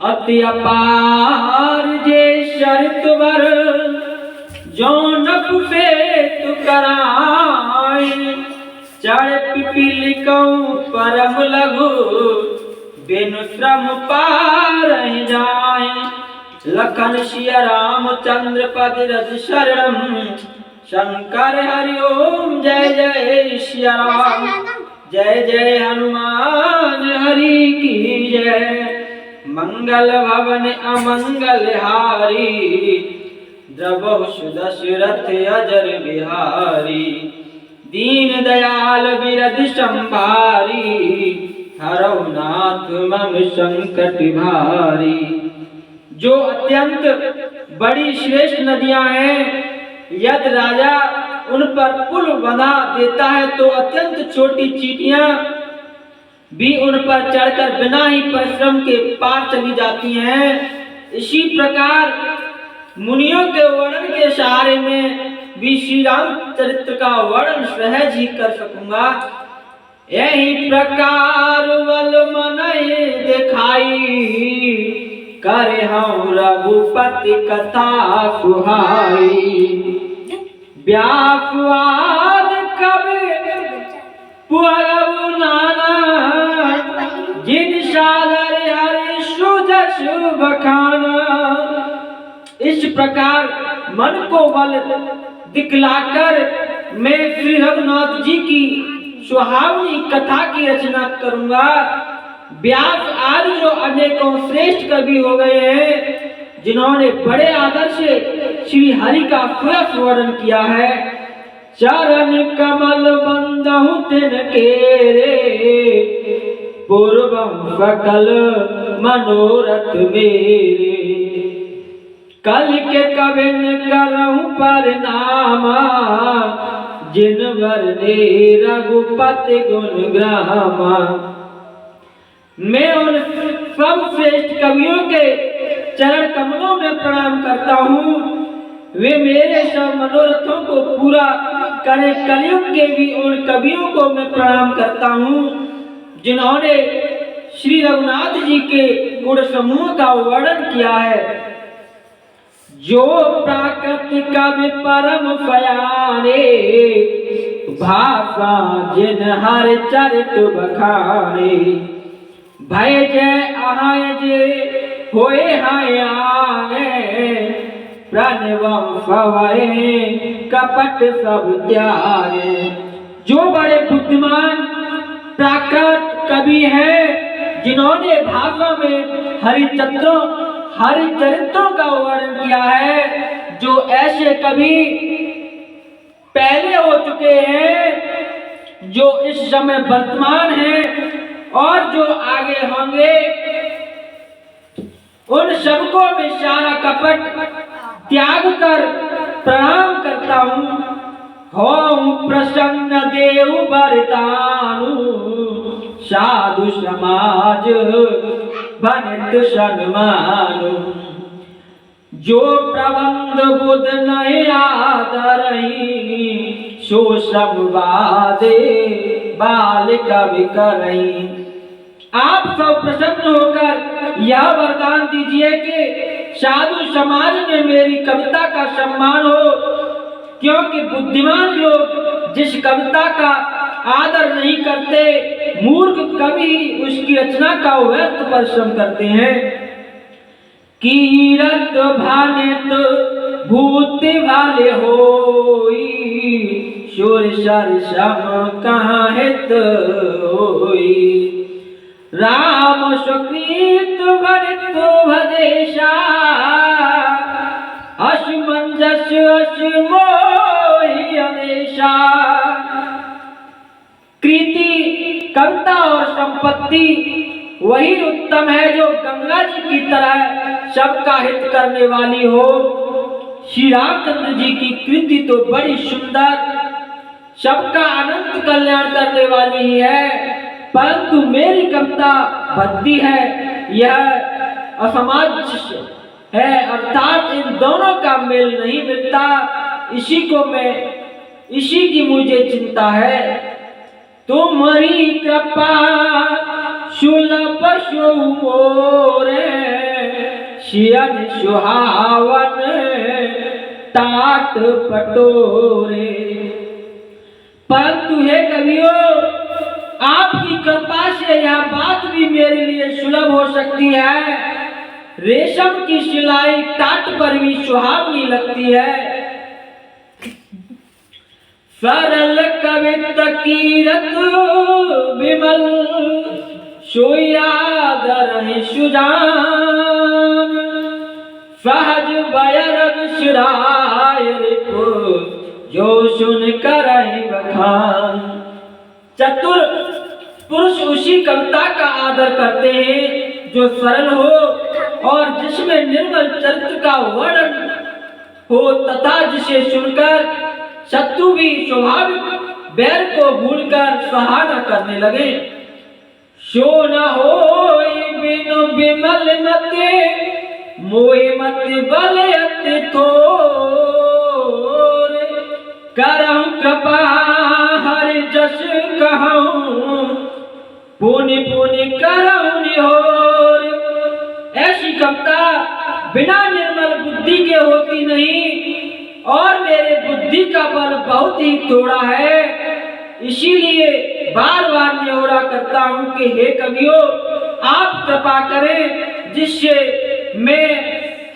अति अपार जे शरत वर जौनक पे तु कराए चढ़ पिपीलिकऊं परम लघु बिनु श्रम पार जाए लखन सिया रामचंद्र पद रज शरणम शंकर हरि ओम जय जय सिया राम जय जय हनुमान हरि की जय मंगल भवन अमंगल हारी द्रवहु सुदशरथ अजर बिहारी दीन दयाल बिरद संभारी हरौ नाथ मम संकट भारी। जो अत्यंत बड़ी श्रेष्ठ नदियां हैं, यदि राजा उन पर पुल बना देता है तो अत्यंत छोटी चींटियां भी उन पर चढ़कर बिना ही परिश्रम के पार चली जाती हैं। इसी प्रकार मुनियों के वर्णन के सहारे में भी श्री राम चरित्र का वर्णन सहज ही कर सकूंगा। यही प्रकार बल मनहि दिखाई करे हम रघुपति कथा सुहाई व्यासवाद कवि पुरबु नाना जिन सादर हरि सुजस बखाना। इस प्रकार मन को बल दिखलाकर मैं श्री रघुनाथ जी की सुहावनी कथा की रचना करूंगा। व्यास आदि जो अनेकों श्रेष्ठ कवि हो गए हैं, जिन्होंने बड़े आदर से श्री हरि का सुयस वर्णन किया है। चरण कमल बंदहु तिन केरे पूर्वम सकल मनोरथ मेरे कल के कविन करहु परनामा जिन वरने रघुपति गुण ग्रामा। मैं उन सब श्रेष्ठ कवियों के चरण कमलों में प्रणाम करता हूँ। वे मेरे सब मनोरथों को पूरा करे। कलयुग के भी उन कवियों को मैं प्रणाम करता हूँ जिन्होंने श्री रघुनाथ जी के गुण समूह का वर्णन किया है। जो प्राकृतिक कवि परम फयाने भाषा जिन हर चरित बखाने भय जय आय जे होए हाय आए प्रणवम फवए कपट सब त्यागे। जो बड़े बुद्धिमान प्राकृत कवि हैं, जिन्होंने भाषा में हरिचरित्रों का वर्णन किया है। जो ऐसे कवि पहले हो चुके हैं, जो इस समय वर्तमान हैं और जो आगे होंगे, उन सबको मैं सारा कपट त्याग कर प्रणाम करता हूँ। हों प्रसन्न देव बरदानु साधु समाज बनित सन्मानु। जो प्रबंध बुध नहीं आदरही सो सब वादे बाल कवि करही। आप सब प्रसन्न होकर यह वरदान दीजिए कि साधु समाज में मेरी कविता का सम्मान हो, क्योंकि बुद्धिमान लोग जिस कविता का आदर नहीं करते, मूर्ख कवि उसकी रचना का व्यर्थ परिश्रम करते हैं। कीरत भानित भूत वाले होई सुर सर सम कहाँ हित होई। राम सुकृत भरित भदेशा असमंजस असमोहि अदेशा। कृति कविता और संपत्ति वही उत्तम है जो गंगा जी की तरह सबका हित करने वाली हो। श्री रामचंद्र जी की कृति तो बड़ी सुंदर, सबका अनंत कल्याण करने वाली ही है, परंतु मेरी कविता भद्दी है, यह असमंजस है, अर्थात इन दोनों का मेल नहीं मिलता। इसी की मुझे चिंता है। तुम्हारी कृपा सुलभ सु मोरे शियन सुहावन टाट पटोरे। परंतु हे कवियों, आपकी कृपा से यह बात भी मेरे लिए सुलभ हो सकती है। रेशम की सिलाई टाट पर भी सुहावनी लगती है। सरल कवित कीरत विमल सोयादर सुजान। सहज बयर शिराय जो सुन कर बखान। चतुर पुरुष उसी कविता का आदर करते हैं जो सरल हो और जिसमें निर्मल चरित्र का वर्णन हो तथा जिसे सुनकर शत्रु भी स्वाभाविक बैर को भूलकर सहारा करने लगे। सो न होई बिनु विमल मते मोहि मत बल अति थोर। करहु कृपा हरि जस कहूं पुनि पुनि करहु निहोर। ऐसी कविता बिना निर्मल बुद्धि के होती नहीं और मेरे बुद्धि का बल बहुत ही थोड़ा है। इसीलिए बार बार निहोरा करता हूं कि हे कवियों, आप कृपा करें जिससे मैं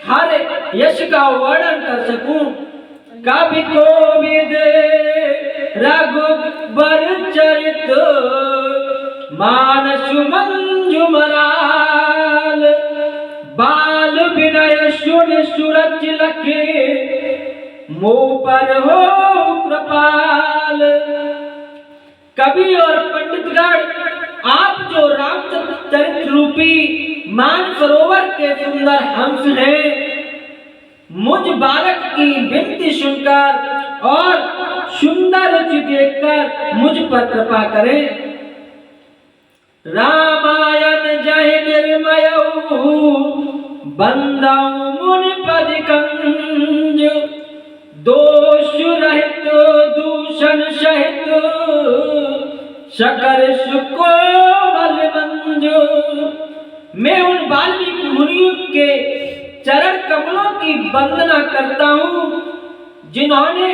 हर यश का वर्णन कर सकूं। कवि कोविद रघुबर चरित मानस मंजुमराल। बाल विनय सुन सूरज लखे मुँह पर हो कृपाल। कवि और पंडितगण, आप जो रामचरित रूपी मानसरोवर के सुंदर हंस हैं, मुझ बालक की विनती सुनकर और सुंदर रुचि देखकर मुझ पर कृपा करें। रामायण जय निर्मयऊ बंदाऊ मुनि पद कंज। दोष रहित दूषण सहित शकर सुकोमल मंज। मैं उन वाल्मीकि मुनियों के चरण कमलों की वंदना करता हूँ जिन्होंने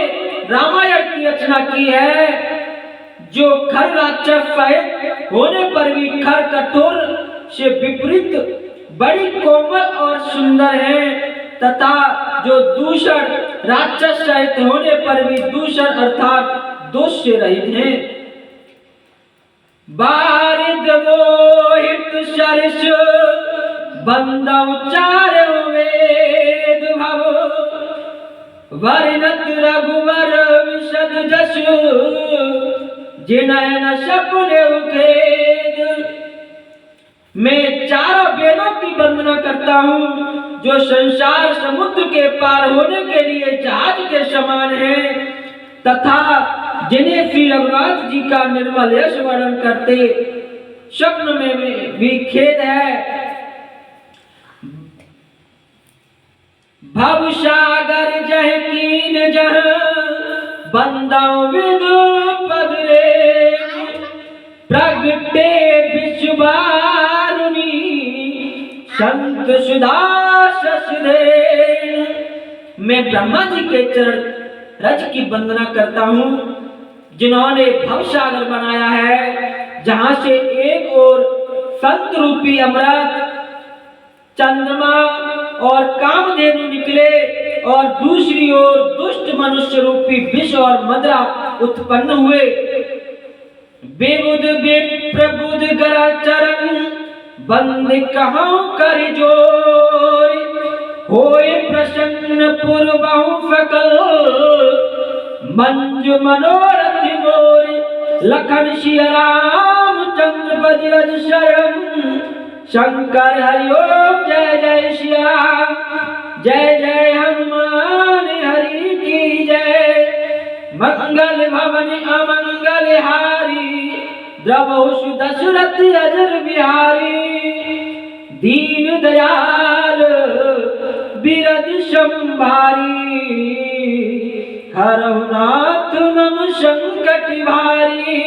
रामायण की रचना की है, जो खर राक्षस सहित होने पर भी खर कठोर से विपरीत बड़ी कोमल और सुंदर है तथा जो दूषण राक्षस सहित होने पर भी दूषण अर्थात दोष से रहित हैं। बारिद मोहित सरस बंदौ चारो वेद भव। वर्णत रघुवर विशद जसु जिनयन सपने उखेद। मैं चारों वेदों की वंदना करता हूँ जो संसार समुद्र के पार होने के लिए जहाज के समान है तथा जिन्हें श्री रघुनाथ जी का निर्मल यश वर्णन करते स्वप्न में भी खेद है। भव सागर जह कीन जह बंदाओ विदु पद रे। प्रगटे विश्ववारुणी संत सुधा ससुदेन। मैं ब्रह्मा जी के चरण रज की वंदना करता हूँ जिन्होंने भवसागर बनाया है, जहां से एक ओर संत रूपी अमृत चंद्रमा और कामधेनु निकले और दूसरी ओर दुष्ट मनुष्य रूपी विष और मदरा उत्पन्न हुए। बेबुद बेप्रबुद गरा चरण बंद कहूं कर जोर। होए प्रसन्न पूर्वहु सकल मंजु मनोरथ मोर। लखन सिया राम चंद्र बजरज शरण शंकर हरिओम जय जय श्याम। जय जय हनुमान हरि की जय। मंगल भवन अमंगल हारी द्रवहु दशरथ अजर बिहारी। दीन दयाल बिरद संभारी हरहु नाथ मम संकट भारी।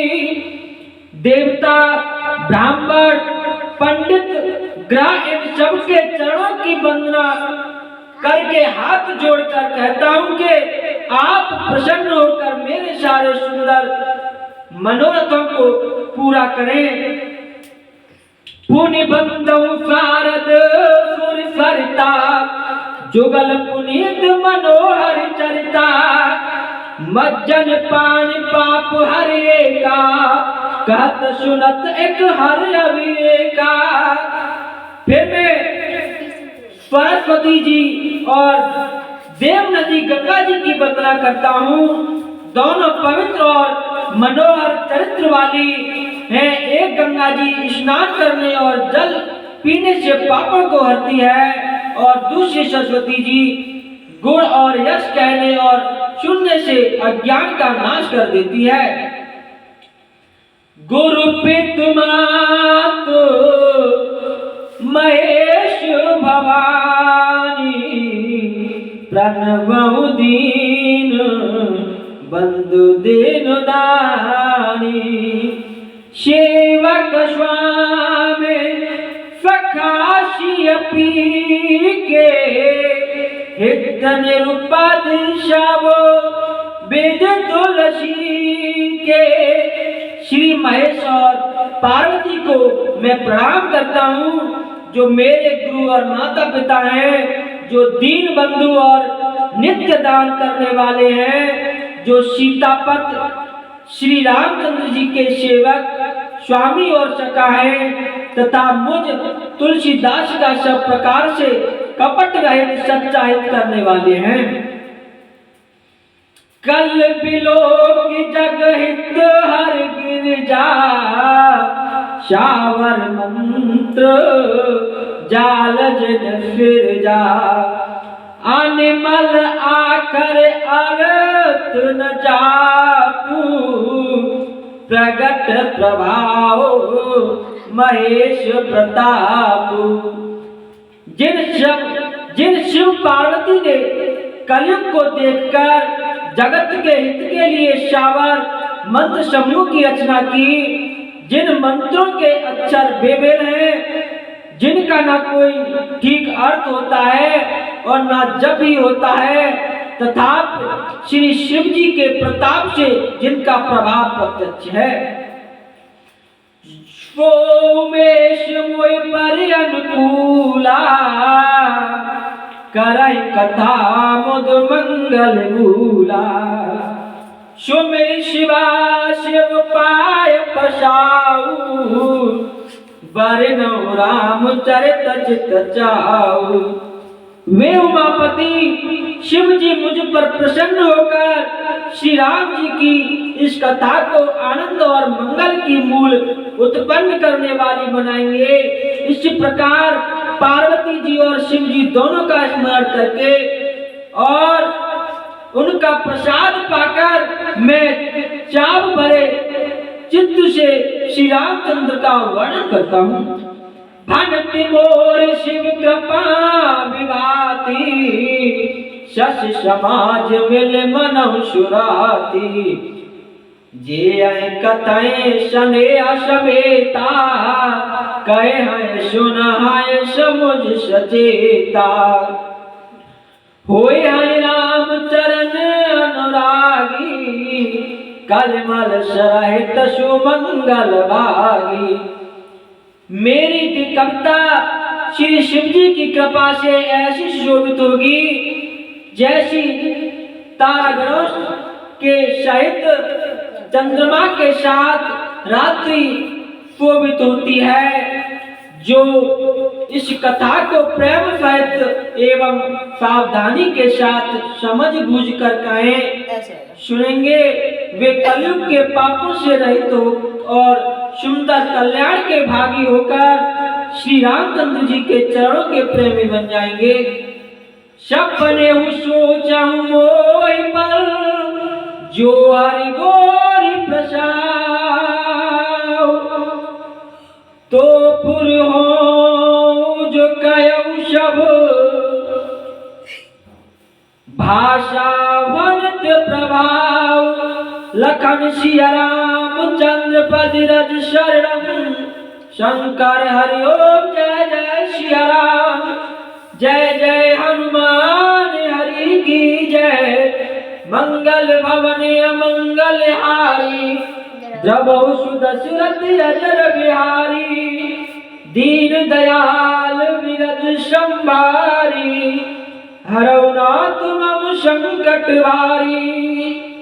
देवता ब्राह्मण पंडित ग्राह एवं सबके चरणों की वंदना करके हाथ जोड़कर कहता हूं कि आप प्रसन्न होकर मेरे सारे सुंदर मनोरथों को पूरा करें। पुनि बंदौ शारद सुर सरिता जुगल पुनीत मनोहर चरिता मज्जन पानी पाप हरे का कहत सुनत एक हर अविवेका। फिर मैं सरस्वती जी और देव नदी गंगा जी की वंदना करता हूँ। दोनों पवित्र और मनोहर चरित्र वाली हैं। एक गंगा जी स्नान करने और जल पीने से पापों को हरती है और दूसरी सरस्वती जी गुण और यश कहने और सुनने से अज्ञान का नाश कर देती है। गुरु पितु मातु महेश भवानी प्रणवहु दीन बंधु दीन दानी सेवक स्वामी सखासी अपी के हित निरुपद शब वेद तुलसी के। श्री महेश और पार्वती को मैं प्रणाम करता हूँ जो मेरे गुरु और माता पिता हैं, जो दीन बंधु और नित्य दान करने वाले हैं, जो सीतापत श्री रामचंद्र जी के सेवक स्वामी और सखा हैं तथा मुझ तुलसीदास का सब प्रकार से कपट रहित सच्चा हित करने वाले हैं। कल बिलोक जगहित हर गिरजा शावर मंत्र जाल जन फिर जा अनिमल आकर अरत न जापू प्रगट प्रभाव महेश प्रताप। जिन शिव पार्वती ने कलयुग को देखकर जगत के हित के लिए शावर मंत्र समूह की रचना की, जिन मंत्रों के अक्षर बेमेल हैं, जिनका ना कोई ठीक अर्थ होता है और ना जप ही होता है, तथापि श्री शिव जी के प्रताप से जिनका प्रभाव प्रत्यक्ष है। सोमेश मोय पर अनुकूला करई कथा मुद मंगल भूला। सो मेरी शिवा शिव पाय पसाऊ बरनौ राम चरित चित चाऊ। वे उमापति शिव जी मुझ पर प्रसन्न होकर श्री राम जी की इस कथा को आनंद और मंगल की मूल उत्पन्न करने वाली बनाएंगे। इसी प्रकार पार्वती जी और शिव जी दोनों का स्मरण करके और उनका प्रसाद पाकर मैं चाव भरे चित्त से श्री रामचंद्र का वर्णन करता हूँ। भक्ति मोर शिव कृपा विभाति शश समाज मिल मनौ सुराती। जे कथय सने असमेता कहे हैं सुनहाय समुझ सचेता। होय है राम चरण अनुरागी कलमल सहित सुमंगल भागी। मेरी कविता श्री शिव जी की कृपा से ऐसी शोभित होगी जैसी तारागणों के सहित चंद्रमा के साथ रात्रि शोभित होती है। जो इस कथा को प्रेम सहित एवं सावधानी के साथ समझ बूझ कर कहें सुनेंगे, वे कलयुग के पापों से रहित हो और सुंदर कल्याण के भागी होकर श्री रामचंद्र जी के चरणों के प्रेमी बन जाएंगे। सपने सोचहु मोहि पर जो हरि गोरी प्रसाद तो पुर हो जो कयऊ सब भाषा वनित प्रभाव। लखन सिया राम चंद्र पद रज शरणम शंकर हरि ओम जय जय सिया राम। मंगल भवन अमंगल हारी द्रवहु सुदशरथ अजर बिहारी दीन दयाल विरद संभारी हरौ नाथ मम संकट भारी